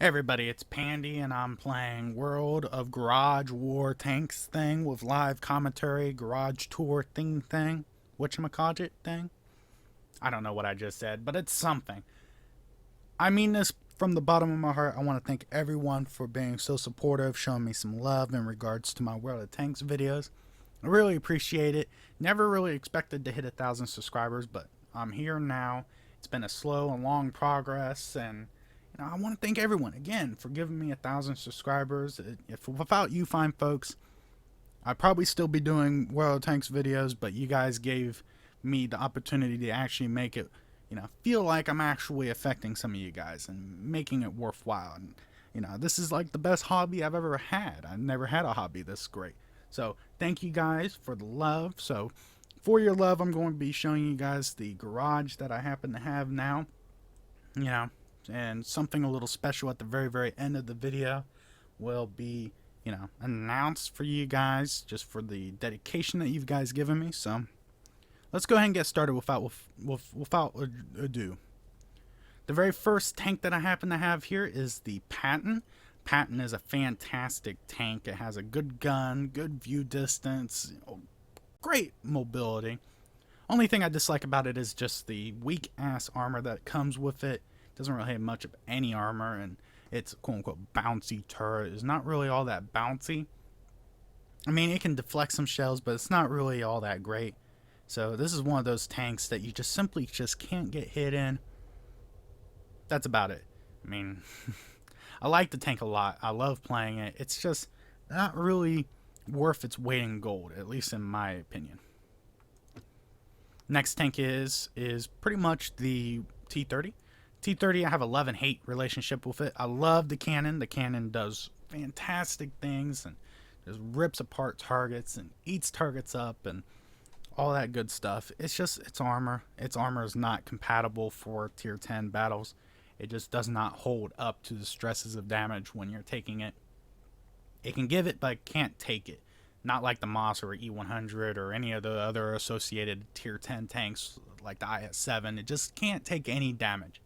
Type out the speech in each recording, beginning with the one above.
Hey everybody, it's Pandy and I'm playing World of Garage War Tanks thing with live commentary, garage tour thing, whatchamacallit thing. I don't know what I just said, but it's something. I mean this from the bottom of my heart. I want to thank everyone for being so supportive, showing me some love in regards to my World of Tanks videos. I really appreciate it. Never really expected to hit 1,000 subscribers, but I'm here now. It's been a slow and long progress, and I want to thank everyone again for giving me 1,000 subscribers. If without you fine folks, I'd probably still be doing World of Tanks videos, but you guys gave me the opportunity to actually make it, feel like I'm actually affecting some of you guys and making it worthwhile. And this is like the best hobby I've ever had. I've never had a hobby this great. So thank you guys for the love. So for your love, I'm going to be showing you guys the garage that I happen to have now. And something a little special at the very end of the video will be, announced for you guys just for the dedication that you guys given me. So let's go ahead and get started without ado. The very first tank that I happen to have here is the Patton. Patton is a fantastic tank. It has a good gun, good view distance, great mobility. Only thing I dislike about it is just the weak ass armor that comes with it. Doesn't really have much of any armor, and its quote-unquote bouncy turret is not really all that bouncy. I mean, it can deflect some shells, but it's not really all that great. So this is one of those tanks that you just simply can't get hit in. That's about it. I mean, I like the tank a lot. I love playing it. It's just not really worth its weight in gold, at least in my opinion. Next tank is pretty much the T-30. T-30, I have a love-and-hate relationship with it. I love the cannon. The cannon does fantastic things and just rips apart targets and eats targets up and all that good stuff. It's just its armor. Its armor is not compatible for Tier 10 battles. It just does not hold up to the stresses of damage when you're taking it. It can give it, but it can't take it. Not like the Moss or E100 or any of the other associated Tier 10 tanks like the IS-7. It just can't take any damage.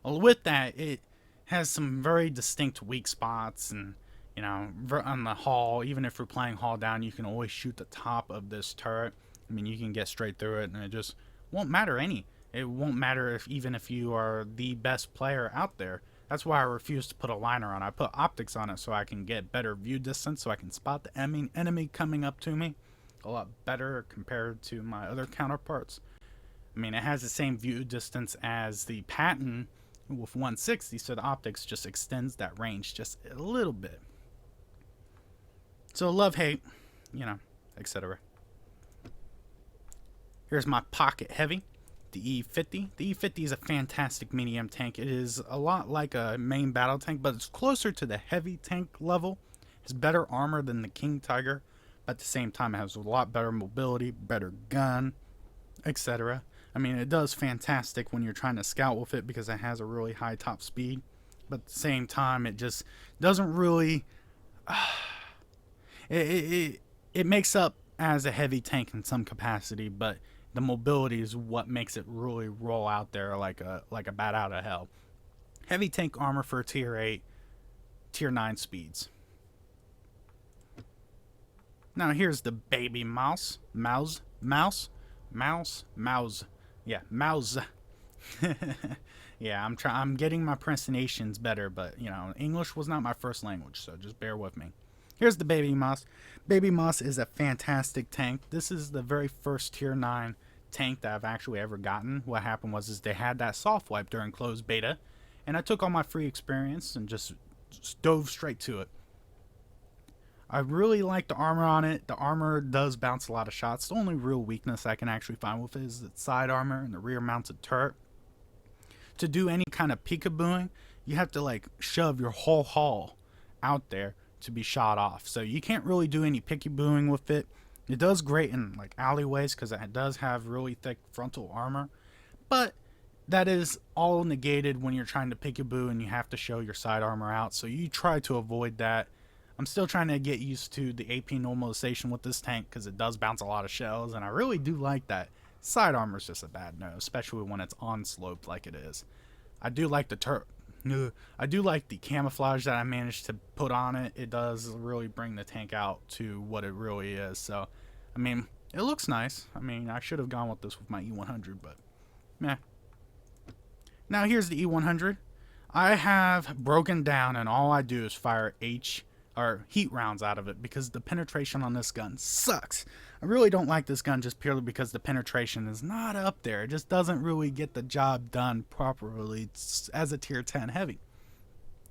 Well, with that, it has some very distinct weak spots, and on the hull, even if you're playing hull down, you can always shoot the top of this turret. I mean, you can get straight through it, and it just won't matter any. It won't matter even if you are the best player out there. That's why I refuse to put a liner on. I put optics on it so I can get better view distance, so I can spot the enemy coming up to me a lot better compared to my other counterparts. I mean, it has the same view distance as the Patton with 160, so the optics just extends that range just a little bit. So love-hate, etc. Here's my pocket heavy, the E50. The E50 is a fantastic medium tank. It is a lot like a main battle tank, but it's closer to the heavy tank level. It's better armor than the King Tiger, but at the same time it has a lot better mobility, better gun, etc. I mean, it does fantastic when you're trying to scout with it because it has a really high top speed. But at the same time, it just doesn't really... It makes up as a heavy tank in some capacity, but the mobility is what makes it really roll out there like a bat out of hell. Heavy tank armor for Tier 8, Tier 9 speeds. Now here's the baby mouse. Mouse. Yeah, mouse. Yeah, I'm getting my pronunciations better, but English was not my first language, so just bear with me. Here's the baby mouse. Baby mouse is a fantastic tank. This is the very first Tier 9 tank that I've actually ever gotten. What happened was they had that soft wipe during closed beta, and I took all my free experience and just dove straight to it. I really like the armor on it. The armor does bounce a lot of shots. The only real weakness I can actually find with it is its side armor and the rear mounted turret. To do any kind of peekabooing, you have to shove your whole hull out there to be shot off. So you can't really do any peekabooing with it. It does great in alleyways because it does have really thick frontal armor, but that is all negated when you're trying to peekaboo and you have to show your side armor out. So you try to avoid that. I'm still trying to get used to the AP normalization with this tank because it does bounce a lot of shells, and I really do like that. Side armor is just a bad no, especially when it's on sloped like it is. I do like the turret. I do like the camouflage that I managed to put on it. It does really bring the tank out to what it really is. So, I mean, it looks nice. I mean, I should have gone with this with my E100, but meh. Now here's the E100. I have broken down, and all I do is fire heat rounds out of it because the penetration on this gun sucks. I really don't like this gun just purely because the penetration is not up there. It just doesn't really get the job done properly as a tier 10 heavy.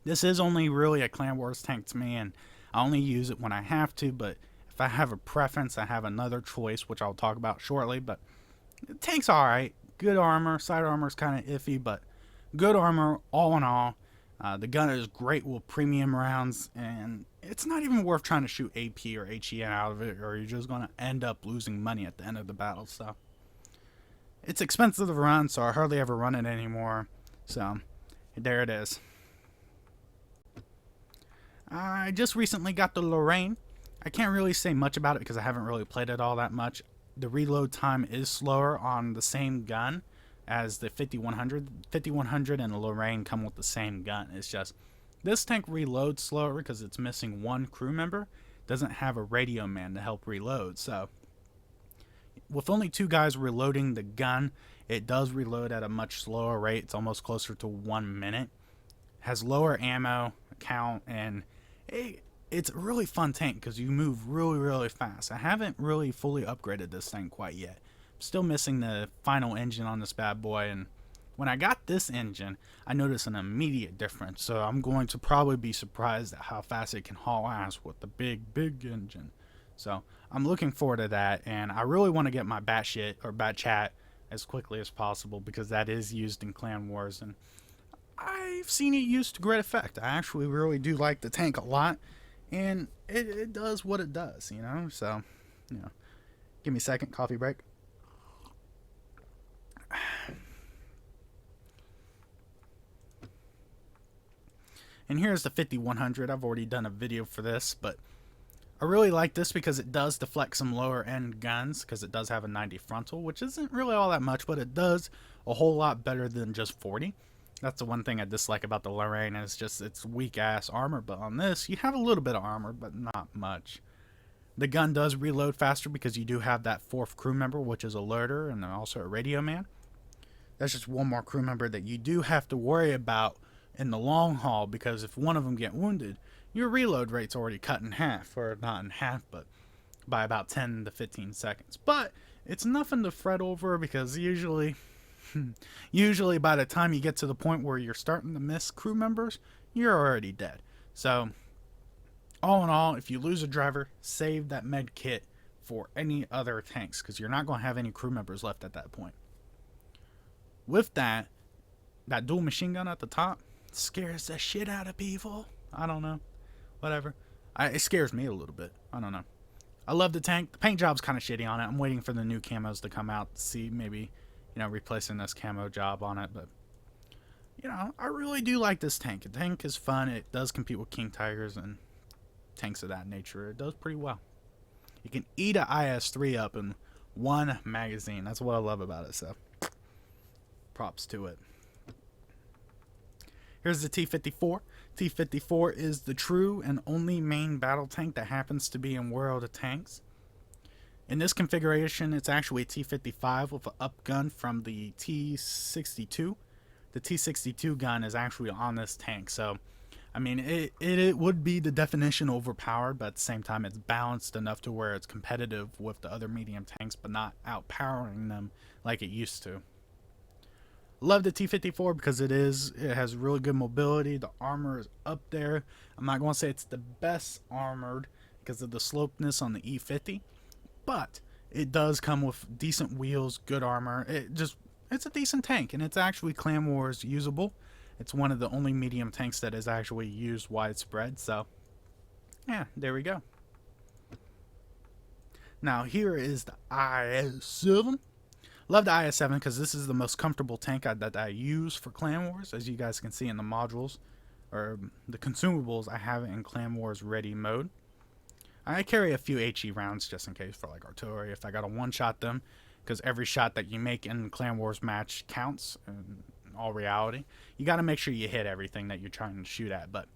This is only really a Clan Wars tank to me, and I only use it when I have to, but if I have a preference, I have another choice, which I'll talk about shortly, but the tank's alright. Good armor. Side armor is kind of iffy, but good armor all in all. The gun is great with premium rounds, and it's not even worth trying to shoot AP or HEN out of it, or you're just going to end up losing money at the end of the battle. So it's expensive to run, so I hardly ever run it anymore. So there it is. I just recently got the Lowe. I can't really say much about it because I haven't really played it all that much. The reload time is slower on the same gun as the 5100. 5100 and the Lowe come with the same gun. It's just this tank reloads slower because it's missing one crew member. Doesn't have a radio man to help reload. So with only 2 guys reloading the gun, it does reload at a much slower rate. It's almost closer to 1 minute. Has lower ammo count, and it's a really fun tank because you move really fast. I haven't really fully upgraded this thing quite yet. Still missing the final engine on this bad boy, and when I got this engine, I noticed an immediate difference. So I'm going to probably be surprised at how fast it can haul ass with the big engine. So I'm looking forward to that, and I really want to get my bat chat as quickly as possible because that is used in Clan Wars, and I've seen it used to great effect. I actually really do like the tank a lot, and it does what it does, you know. So, you know, give me a second, coffee break. And here's the 5100. I've already done a video for this, but I really like this because it does deflect some lower end guns because it does have a 90 frontal, which isn't really all that much, but it does a whole lot better than just 40. That's the one thing I dislike about the Lowe, is just its weak ass armor, but on this you have a little bit of armor, but not much. The gun does reload faster because you do have that 4th crew member, which is a loader and also a radio man. That's just one more crew member that you do have to worry about in the long haul, because if one of them get wounded, your reload rate's already cut in half, or not in half, but by about 10 to 15 seconds. But it's nothing to fret over because usually by the time you get to the point where you're starting to miss crew members, you're already dead. So all in all, if you lose a driver, save that med kit for any other tanks because you're not going to have any crew members left at that point. With that dual machine gun at the top scares the shit out of people. I don't know. Whatever. It scares me a little bit. I don't know. I love the tank. The paint job's kind of shitty on it. I'm waiting for the new camos to come out to see maybe, you know, replacing this camo job on it. But, you know, I really do like this tank. The tank is fun. It does compete with King Tigers and tanks of that nature. It does pretty well. You can eat an IS-3 up in one magazine. That's what I love about it. So, props to it. Here's the T-54. T-54 is the true and only main battle tank that happens to be in World of Tanks. In this configuration, it's actually a T-55 with an up gun from the T-62. The T-62 gun is actually on this tank, so I mean, it would be the definition overpowered, but at the same time, it's balanced enough to where it's competitive with the other medium tanks, but not outpowering them like it used to. Love the T-54 because it has really good mobility. The armor is up there. I'm not going to say it's the best armored because of the slopeness on the E50, but it does come with decent wheels, good armor. It's a decent tank, and it's actually Clan Wars usable. It's one of the only medium tanks that is actually used widespread, so yeah, there we go. Now here is the IS-7. Love the IS-7 because this is the most comfortable tank that I use for Clan Wars. As you guys can see in the modules, or the consumables, I have it in Clan Wars ready mode. I carry a few HE rounds just in case for like artillery if I gotta one-shot them, because every shot that you make in Clan Wars match counts. And all reality. You got to make sure you hit everything that you're trying to shoot at. But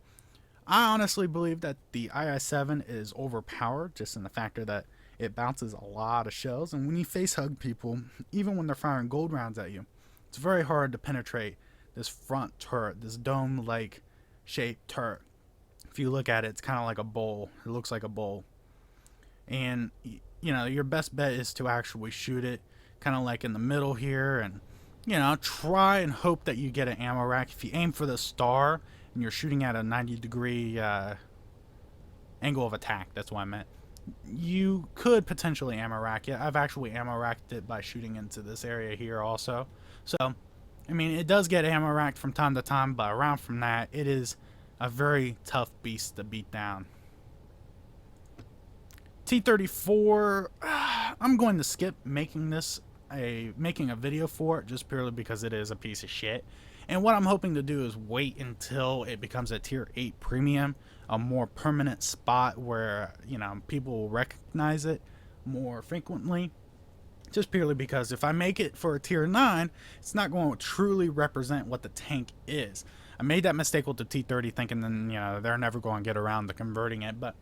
I honestly believe that the II-7 is overpowered just in the factor that it bounces a lot of shells, and when you face hug people, even when they're firing gold rounds at you, it's very hard to penetrate this front turret, this dome-like shaped turret. If you look at it, it's kind of like a bowl. It looks like a bowl. And, you know, your best bet is to actually shoot it kind of like in the middle here, and, you know, try and hope that you get an ammo rack. If you aim for the star and you're shooting at a 90-degree angle of attack, that's what I meant, you could potentially ammo rack it. I've actually ammo racked it by shooting into this area here also. So, I mean, it does get ammo racked from time to time, but around from that, it is a very tough beast to beat down. T-34, I'm going to skip making a video for it just purely because it is a piece of shit. And what I'm hoping to do is wait until it becomes a tier 8 premium, a more permanent spot where, you know, people will recognize it more frequently. Just purely because if I make it for a tier 9, it's not going to truly represent what the tank is. I made that mistake with the T-30 thinking then, you know, they're never going to get around to converting it, but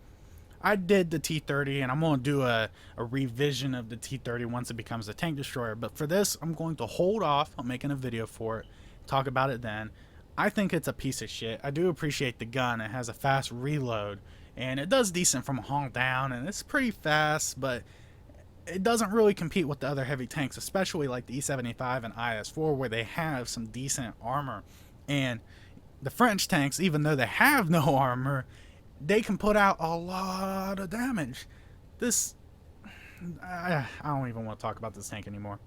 I did the T-30, and I'm going to do a revision of the T-30 once it becomes a tank destroyer. But for this, I'm going to hold off on making a video for it, talk about it then. I think it's a piece of shit. I do appreciate the gun. It has a fast reload, and it does decent from a hull down, and it's pretty fast, but it doesn't really compete with the other heavy tanks, especially like the E-75 and IS-4, where they have some decent armor. And the French tanks, even though they have no armor, they can put out a lot of damage. This, I don't even want to talk about this tank anymore.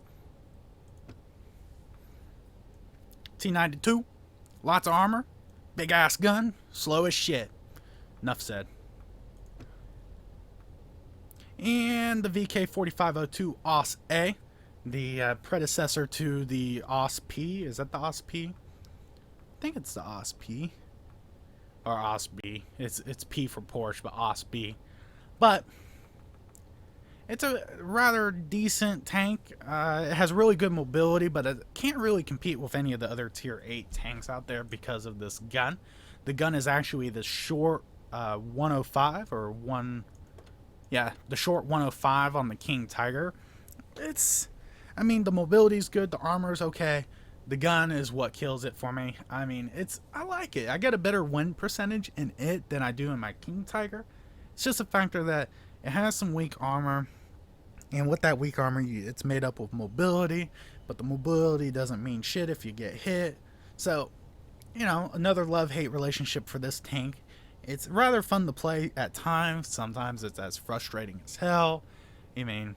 T-92, lots of armor, big ass gun, slow as shit. Enough said. And the VK4502 OS-A, the predecessor to the OS-P. Is that the OS-P? I think it's the OS-P. Or OS-B. It's P for Porsche, but OS-B. But it's a rather decent tank. It has really good mobility, but it can't really compete with any of the other tier 8 tanks out there because of this gun. The gun is actually the short 105 or the short 105 on the King Tiger. I mean, the mobility is good, the armor is okay. The gun is what kills it for me. I mean, I like it. I get a better win percentage in it than I do in my King Tiger. It's just a factor that it has some weak armor, and with that weak armor, it's made up of mobility, but the mobility doesn't mean shit if you get hit. So, you know, another love-hate relationship for this tank. It's rather fun to play at times. Sometimes it's as frustrating as hell. I mean,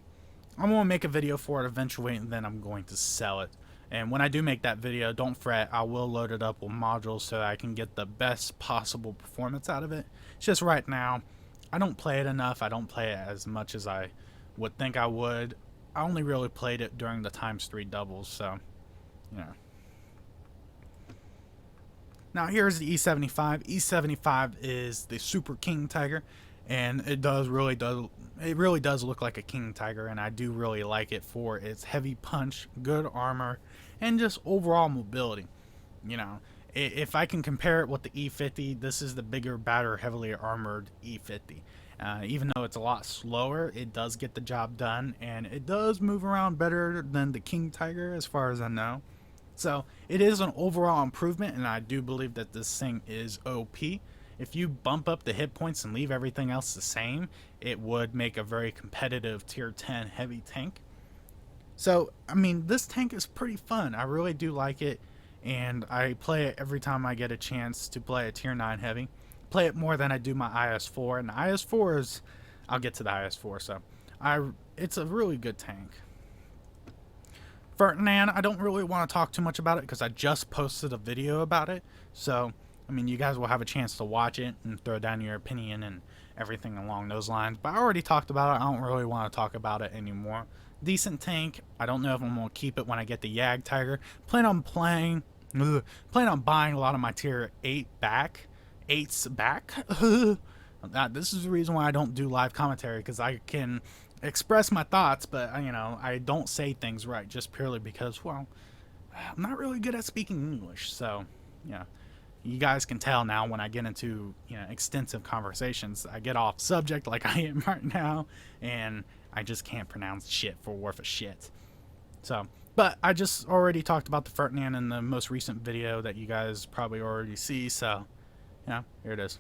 I'm going to make a video for it eventually, and then I'm going to sell it. And when I do make that video, don't fret, I will load it up with modules so that I can get the best possible performance out of it. It's just right now, I don't play it enough. I don't play it as much as I would think I would. I only really played it during the ×3 doubles, so, you know. Now here's the E-75. E-75 is the Super King Tiger, and it really does look like a King Tiger, and I do really like it for its heavy punch, good armor, and just overall mobility. You know, if I can compare it with the E-50, this is the bigger, badder, heavily armored E-50. Even though it's a lot slower, it does get the job done, and it does move around better than the King Tiger as far as I know. So it is an overall improvement, and I do believe that this thing is OP. If you bump up the hit points and leave everything else the same, it would make a very competitive tier 10 heavy tank. So, I mean, this tank is pretty fun. I really do like it, and I play it every time I get a chance to play a tier 9 heavy. Play it more than I do my IS-4, and the IS-4 is, I'll get to the IS-4, so it's a really good tank. Ferdinand, I don't really want to talk too much about it because I just posted a video about it, so I mean, you guys will have a chance to watch it and throw down your opinion and everything along those lines. But I already talked about it. I don't really want to talk about it anymore. Decent tank. I don't know if I'm going to keep it when I get the Yag Tiger. Plan on buying a lot of my tier 8s back. This is the reason why I don't do live commentary, because I can express my thoughts, but, you know, I don't say things right just purely because, well, I'm not really good at speaking English, so yeah. You guys can tell now when I get into extensive conversations, I get off subject like I am right now, and I just can't pronounce shit for worth of shit. So, but I just already talked about the Ferdinand in the most recent video that you guys probably already see. So, here it is.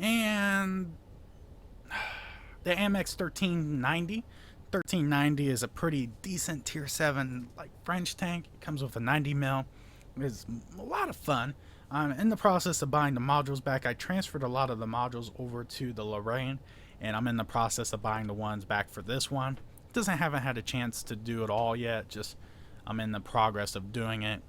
And the Amex 1390. 1390 is a pretty decent tier 7 like French tank. It comes with a 90 mil. It's a lot of fun. I'm in the process of buying the modules back. I transferred a lot of the modules over to the Lorraine, and I'm in the process of buying the ones back for this one. Haven't had a chance to do it all yet, just I'm in the progress of doing it.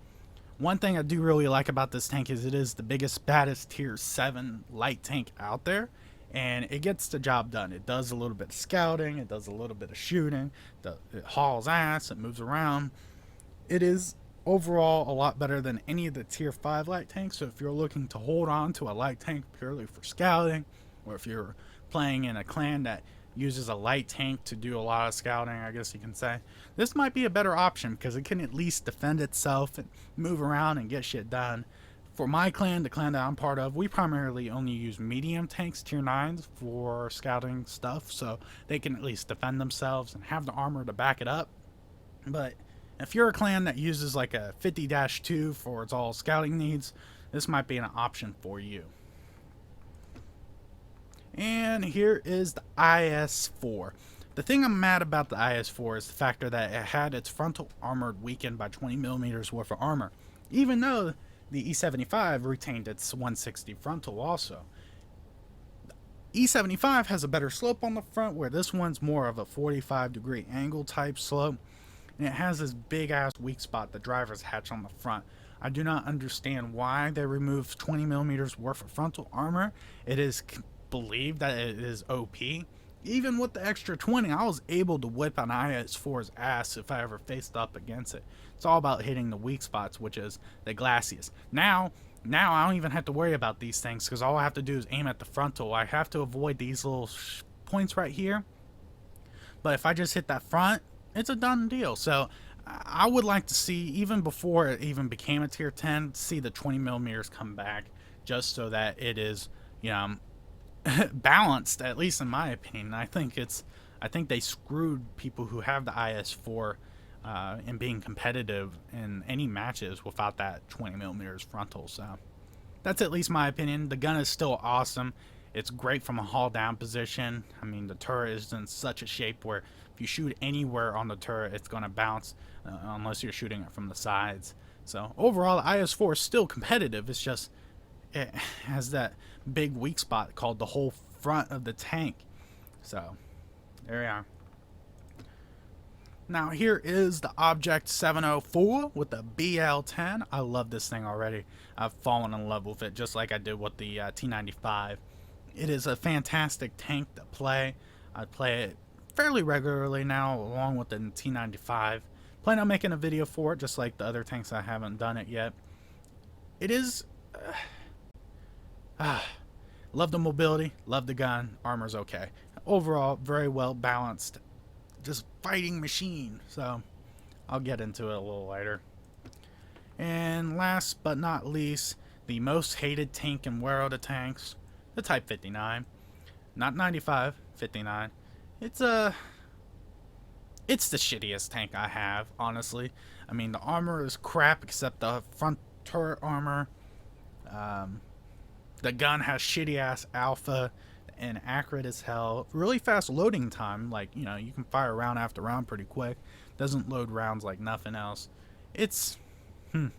One thing I do really like about this tank is it is the biggest, baddest tier 7 light tank out there, and it gets the job done. It does a little bit of scouting, it does a little bit of shooting, it hauls ass, it moves around. It is overall a lot better than any of the tier 5 light tanks. So if you're looking to hold on to a light tank purely for scouting, or if you're playing in a clan that uses a light tank to do a lot of scouting, I guess you can say, this might be a better option because it can at least defend itself and move around and get shit done. For my clan, the clan that I'm part of, we primarily only use medium tanks, tier 9s, for scouting stuff, so they can at least defend themselves and have the armor to back it up. But if you're a clan that uses like a 50-2 for its all scouting needs, this might be an option for you. And here is the IS-4. The thing I'm mad about the IS-4 is the factor that it had its frontal armor weakened by 20mm worth of armor, even though the E75 retained its 160 frontal also. E75 has a better slope on the front, where this one's more of a 45-degree angle type slope, and it has this big ass weak spot, the driver's hatch on the front. I do not understand why they removed 20mm worth of frontal armor. It is believed that it is OP. Even with the extra 20, I was able to whip an IS-4's ass if I ever faced up against it. It's all about hitting the weak spots, which is the glacis. Now I don't even have to worry about these things because all I have to do is aim at the frontal. I have to avoid these little points right here. But if I just hit that front, it's a done deal. So I would like to see, even before it even became a tier 10, see the 20mm come back, just so that it is, balanced, at least in my opinion. I think they screwed people who have the IS-4 in being competitive in any matches without that 20mm frontal. So that's at least my opinion. The gun is still awesome. It's great from a haul down position. I mean, the turret is in such a shape where if you shoot anywhere on the turret, it's going to bounce unless you're shooting it from the sides. So overall, the IS-4 is still competitive. It's just it has that big weak spot called the whole front of the tank. So there we are. Now here is the Object 704 with the BL10. I love this thing already. I've fallen in love with it just like I did with the T95. It is a fantastic tank to play. I play it fairly regularly now along with the T95. Plan on making a video for it just like the other tanks. I haven't done it yet. It is love the mobility, love the gun, armor's okay. Overall, very well balanced, just fighting machine. So I'll get into it a little later. And last but not least, the most hated tank in world of tanks, the Type 59. Not 95, 59. It's the shittiest tank I have, honestly. I mean, the armor is crap except the front turret armor. The gun has shitty ass alpha and accurate as hell. Really fast loading time. Like, you can fire round after round pretty quick. Doesn't load rounds like nothing else. It's, I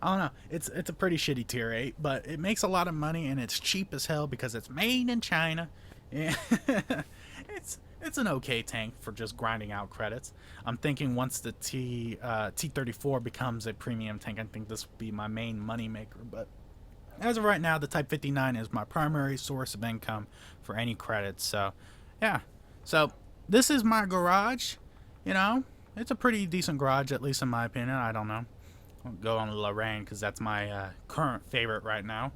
don't know. It's a pretty shitty tier 8, but it makes a lot of money and it's cheap as hell because it's made in China. Yeah. It's an okay tank for just grinding out credits. I'm thinking once the T34 becomes a premium tank, I think this will be my main money maker, but as of right now, the Type 59 is my primary source of income for any credits. So, yeah. So, this is my garage. It's a pretty decent garage, at least in my opinion. I don't know. I'll go on Lorraine because that's my current favorite right now.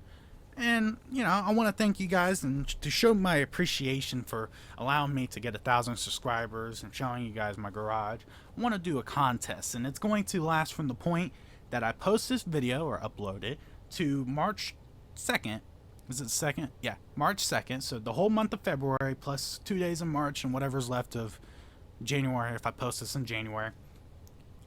And, I want to thank you guys and to show my appreciation for allowing me to get 1,000 subscribers and showing you guys my garage. I want to do a contest, and it's going to last from the point that I post this video or upload it to March 2nd. Is it 2nd? Yeah, March 2nd. So the whole month of February plus 2 days in March and whatever's left of January if I post this in January.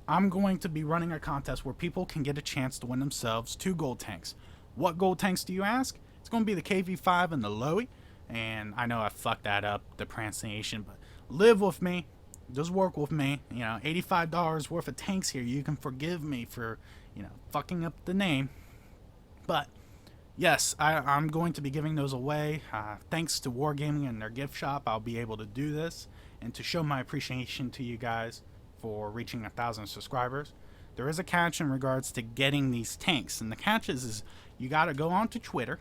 I'm going to be running a contest where people can get a chance to win themselves 2 gold tanks. What gold tanks do you ask? It's going to be the KV5 and the Lowe. And I know I fucked that up, the pronunciation, but live with me. Just work with me. $85 worth of tanks here. You can forgive me for, fucking up the name. But, yes, I'm going to be giving those away. Thanks to Wargaming and their gift shop, I'll be able to do this. And to show my appreciation to you guys for reaching 1,000 subscribers. There is a catch in regards to getting these tanks, and the catch is you got to go onto Twitter.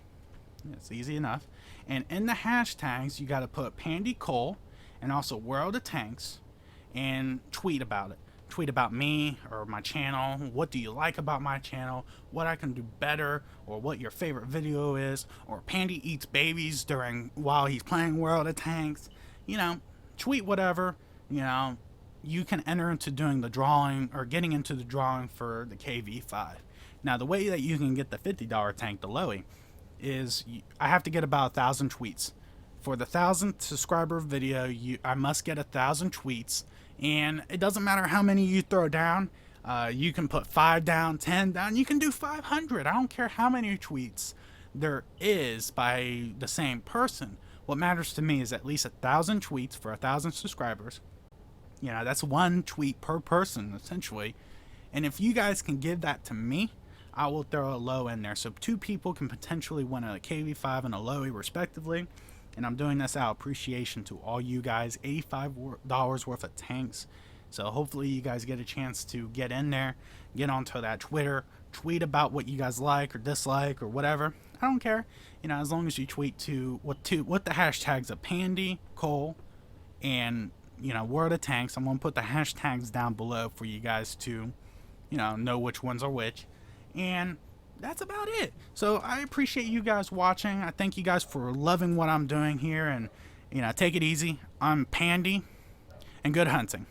It's easy enough, and in the hashtags you got to put Pandy Cole and also World of Tanks, and tweet about it. Tweet about me or my channel. What do you like about my channel? What I can do better, or what your favorite video is, or Pandy eats babies while he's playing World of Tanks. Tweet whatever. You can enter into doing the drawing or getting into the drawing for the KV5. Now, the way that you can get the $50 tank, the Lowe, is I have to get about 1,000 tweets. For the 1,000th subscriber video, I must get 1,000 tweets, and it doesn't matter how many you throw down. You can put 5 down, 10 down. You can do 500. I don't care how many tweets there is by the same person. What matters to me is at least 1,000 tweets for 1,000 subscribers. That's 1 tweet per person, essentially. And if you guys can give that to me, I will throw a Lowe in there. So 2 people can potentially win a KV5 and a Lowe, respectively. And I'm doing this out of appreciation to all you guys. $85 worth of tanks. So hopefully you guys get a chance to get in there, get onto that Twitter, tweet about what you guys like or dislike or whatever. I don't care. As long as you tweet to what the hashtags of Pandy, Cole, and World of Tanks. I'm going to put the hashtags down below for you guys to, know which ones are which. And that's about it. So I appreciate you guys watching. I thank you guys for loving what I'm doing here. And, take it easy. I'm Pandy, and good hunting.